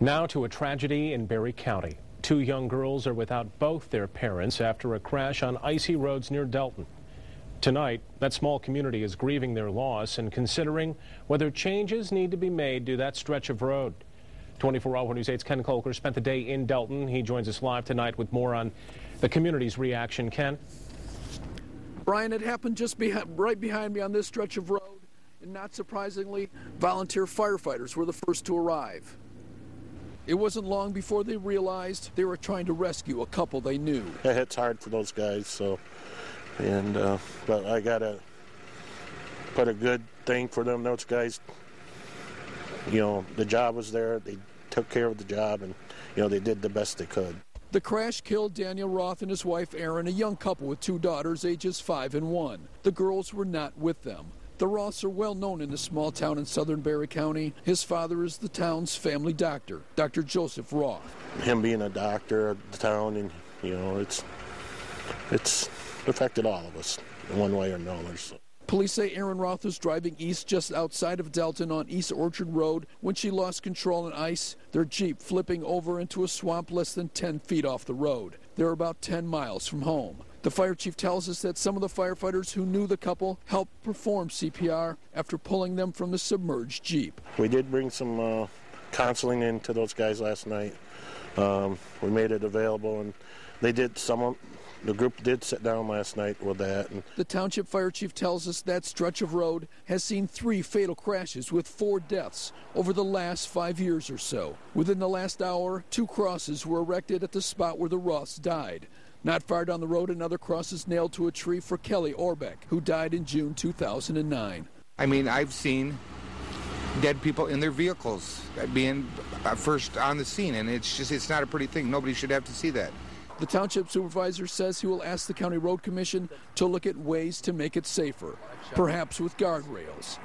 Now to a tragedy in Barry County. Two young girls are without both their parents after a crash on icy roads near Delton. Tonight, that small community is grieving their loss and considering whether changes need to be made to that stretch of road. 24-Hour News 8's Ken Kolker spent the day in Delton. He joins us live tonight with more on the community's reaction. Ken? Brian, it happened just right behind me on this stretch of road, and not surprisingly, volunteer firefighters were the first to arrive. It wasn't long before they realized they were trying to rescue a couple they knew. It hits hard for those guys, but I gotta put a good thing for them. Those guys, the job was there. They took care of the job, and they did the best they could. The crash killed Daniel Roth and his wife Erin, a young couple with two daughters, ages 5 and 1. The girls were not with them. The Roths are well known in the small town in southern Barry County. His father is the town's family doctor, Dr. Joseph Roth. Him being a doctor of the town, and it's affected all of us in one way or another. So. Police say Erin Roth was driving east just outside of Delton on East Orchard Road when she lost control on ice, their Jeep flipping over into a swamp less than 10 feet off the road. They're about 10 miles from home. The fire chief tells us that some of the firefighters who knew the couple helped perform CPR after pulling them from the submerged Jeep. We did bring some counseling in to those guys last night. We made it available, and they did the group did sit down last night with that. The township fire chief tells us that stretch of road has seen 3 fatal crashes with 4 deaths over the last 5 years or so. Within the last hour, 2 crosses were erected at the spot where the Roths died. Not far down the road, another cross is nailed to a tree for Kelly Orbeck, who died in June 2009. I mean, I've seen dead people in their vehicles being first on the scene, and it's not a pretty thing. Nobody should have to see that. The township supervisor says he will ask the county road commission to look at ways to make it safer, perhaps with guardrails.